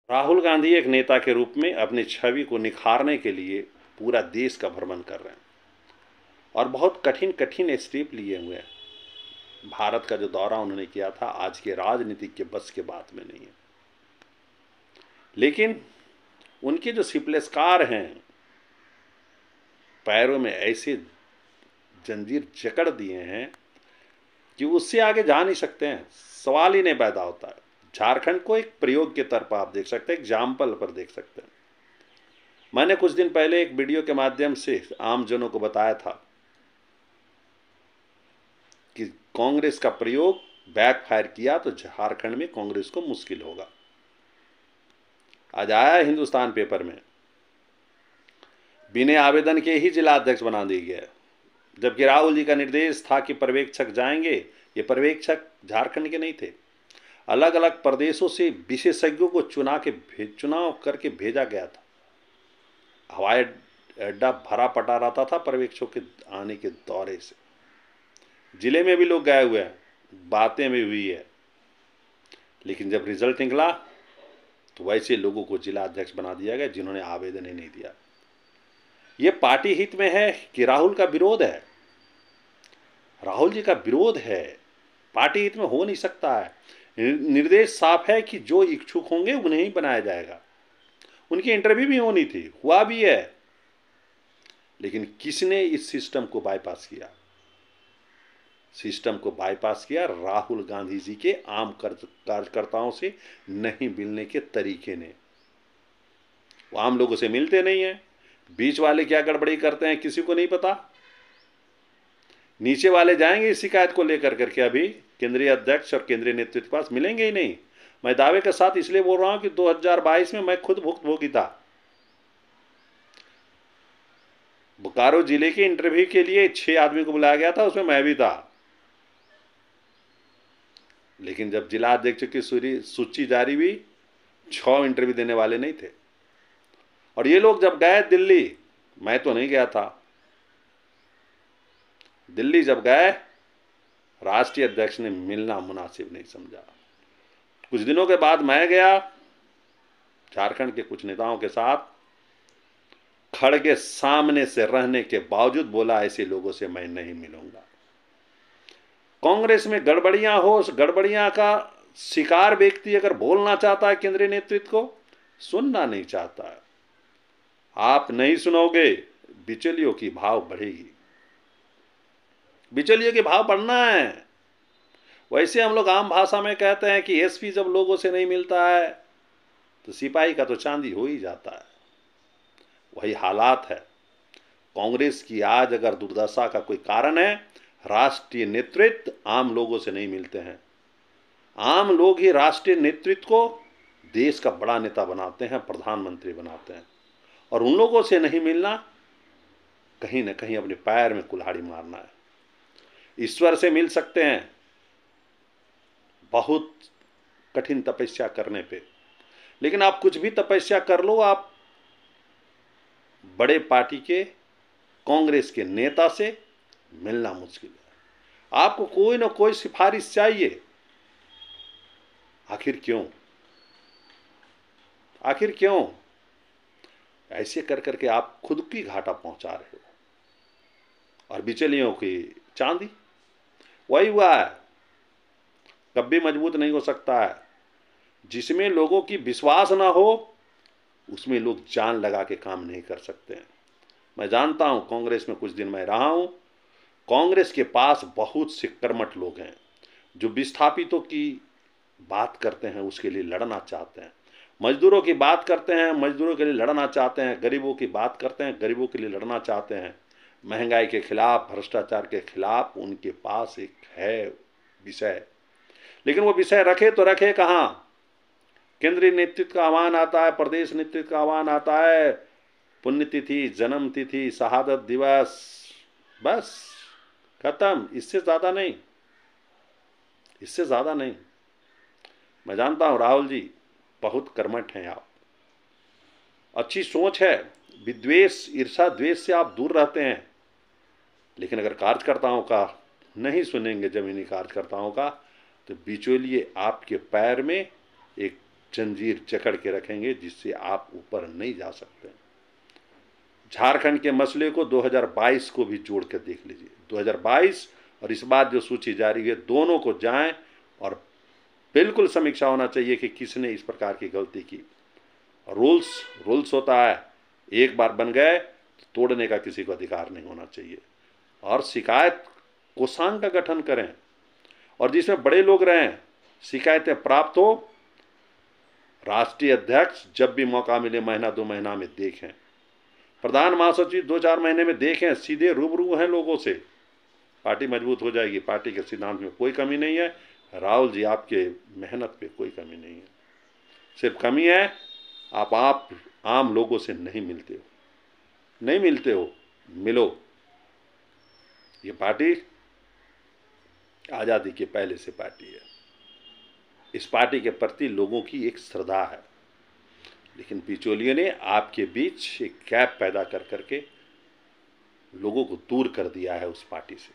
राहुल गांधी एक नेता के रूप में अपनी छवि को निखारने के लिए पूरा देश का भ्रमण कर रहे हैं और बहुत कठिन कठिन स्टेप लिए हुए हैं। भारत का जो दौरा उन्होंने किया था आज के राजनीतिक के बस के बात में नहीं है, लेकिन उनके जो सिपलेस्कार हैं, पैरों में ऐसे जंजीर जकड़ दिए हैं कि उससे आगे जा नहीं सकते हैं, सवाल ही नहीं पैदा होता है। झारखंड को एक प्रयोग के तौर पर आप देख सकते हैं, एग्जाम्पल पर देख सकते हैं। मैंने कुछ दिन पहले एक वीडियो के माध्यम से आमजनों को बताया था कि कांग्रेस का प्रयोग बैकफायर किया तो झारखंड में कांग्रेस को मुश्किल होगा। आज आया हिंदुस्तान पेपर में, बिना आवेदन के ही जिला अध्यक्ष बना दिया गया, जबकि राहुल जी का निर्देश था कि पर्यवेक्षक जाएंगे। ये पर्यवेक्षक झारखंड के नहीं थे, अलग अलग प्रदेशों से विशेषज्ञों को चुनाव करके भेजा गया था। हवाई अड्डा भरा पटा रहता था पर्यवेक्षकों के आने के दौरे से। जिले में भी लोग गए हुए हैं, बातें भी हुई है, लेकिन जब रिजल्ट निकला तो वैसे लोगों को जिला अध्यक्ष बना दिया गया जिन्होंने आवेदन ही नहीं दिया। ये पार्टी हित में है कि राहुल का विरोध है? राहुल जी का विरोध है, पार्टी हित में हो नहीं सकता है। निर्देश साफ है कि जो इच्छुक होंगे उन्हें ही बनाया जाएगा। उनकी इंटरव्यू भी होनी थी, हुआ भी है, लेकिन किसने इस सिस्टम को बाईपास किया? सिस्टम को बाईपास किया राहुल गांधी जी के आम कार्यकर्ताओं से नहीं मिलने के तरीके ने। वो आम लोगों से मिलते नहीं हैं, बीच वाले क्या गड़बड़ी करते हैं किसी को नहीं पता। नीचे वाले जाएंगे इस शिकायत को लेकर करके अभी केंद्रीय अध्यक्ष और केंद्रीय नेतृत्व के पास मिलेंगे ही नहीं। मैं दावे के साथ इसलिए बोल रहा हूं कि 2022 में मैं खुद भुक्तभोगी था। बोकारो जिले के इंटरव्यू के लिए 6 आदमी को बुलाया गया था, उसमें मैं भी था, लेकिन जब जिला अध्यक्ष की सूची जारी हुई 6 इंटरव्यू देने वाले नहीं थे। और ये लोग जब गए दिल्ली, मैं तो नहीं गया था, दिल्ली जब गए राष्ट्रीय अध्यक्ष ने मिलना मुनासिब नहीं समझा। कुछ दिनों के बाद मैं गया झारखंड के कुछ नेताओं के साथ, खड़े के सामने से रहने के बावजूद बोला ऐसे लोगों से मैं नहीं मिलूंगा। कांग्रेस में गड़बड़ियां हो, उस गड़बड़ियां का शिकार व्यक्ति अगर बोलना चाहता है केंद्रीय नेतृत्व को, सुनना नहीं चाहता है। आप नहीं सुनोगे, बिचौलियों की भाव बढ़ेगी। बिचौलियों के भाव बढ़ना है। वैसे हम लोग आम भाषा में कहते हैं कि एसपी जब लोगों से नहीं मिलता है तो सिपाही का तो चांदी हो ही जाता है। वही हालात है। कांग्रेस की आज अगर दुर्दशा का कोई कारण है, राष्ट्रीय नेतृत्व आम लोगों से नहीं मिलते हैं। आम लोग ही राष्ट्रीय नेतृत्व को देश का बड़ा नेता बनाते हैं, प्रधानमंत्री बनाते हैं, और उन लोगों से नहीं मिलना कहीं ना कहीं अपने पैर में कुल्हाड़ी मारना है। ईश्वर से मिल सकते हैं बहुत कठिन तपस्या करने पे, लेकिन आप कुछ भी तपस्या कर लो, आप बड़े पार्टी के कांग्रेस के नेता से मिलना मुश्किल है। आपको कोई ना कोई सिफारिश चाहिए। आखिर क्यों? आखिर क्यों? ऐसे कर करके आप खुद की घाटा पहुंचा रहे हो और बिचौलियों की चांदी। वही हुआ है, कभी मजबूत नहीं हो सकता है। जिसमें लोगों की विश्वास ना हो उसमें लोग जान लगा के काम नहीं कर सकते हैं। मैं जानता हूं, कांग्रेस में कुछ दिन मैं रहा हूं, कांग्रेस के पास बहुत से कर्मठ लोग हैं जो विस्थापितों की बात करते हैं, उसके लिए लड़ना चाहते हैं। मजदूरों की बात करते हैं, मजदूरों के लिए लड़ना चाहते हैं। गरीबों की बात करते हैं, गरीबों के लिए लड़ना चाहते हैं। महंगाई के खिलाफ, भ्रष्टाचार के खिलाफ उनके पास एक है विषय, लेकिन वो विषय रखे तो रखे कहाँ? केंद्रीय नेतृत्व का आह्वान आता है, प्रदेश नेतृत्व का आह्वान आता है, पुण्यतिथि, जन्म तिथि, शहादत दिवस, बस खत्म। इससे ज़्यादा नहीं, इससे ज़्यादा नहीं। मैं जानता हूँ राहुल जी बहुत कर्मठ हैं, आप अच्छी सोच है, विद्वेष, ईर्षा, द्वेष से आप दूर रहते हैं, लेकिन अगर कार्यकर्ताओं का नहीं सुनेंगे, जमीनी कार्यकर्ताओं का, तो बिचौलिए आपके पैर में एक जंजीर जकड़ के रखेंगे जिससे आप ऊपर नहीं जा सकते। झारखंड के मसले को 2022 को भी जोड़ कर देख लीजिए। 2022 और इस बार जो सूची जारी है, दोनों को जाएं और बिल्कुल समीक्षा होना चाहिए कि किसने इस प्रकार की गलती की। रूल्स होता है, एक बार बन गए तो तोड़ने का किसी को अधिकार नहीं होना चाहिए। और शिकायत कोषांग का गठन करें और जिसमें बड़े लोग रहें, शिकायतें प्राप्त हो, राष्ट्रीय अध्यक्ष जब भी मौका मिले महीना 2 महीना में देखें, प्रधान महासचिव 2-4 महीने में देखें, सीधे रूबरू हैं लोगों से, पार्टी मजबूत हो जाएगी। पार्टी के सिद्धांत में कोई कमी नहीं है। राहुल जी, आपके मेहनत पे कोई कमी नहीं है, सिर्फ कमी है आप आम लोगों से नहीं मिलते हो। मिलो। ये पार्टी आज़ादी के पहले से पार्टी है। इस पार्टी के प्रति लोगों की एक श्रद्धा है, लेकिन बिचौलियों ने आपके बीच एक गैप पैदा कर करके लोगों को दूर कर दिया है उस पार्टी से।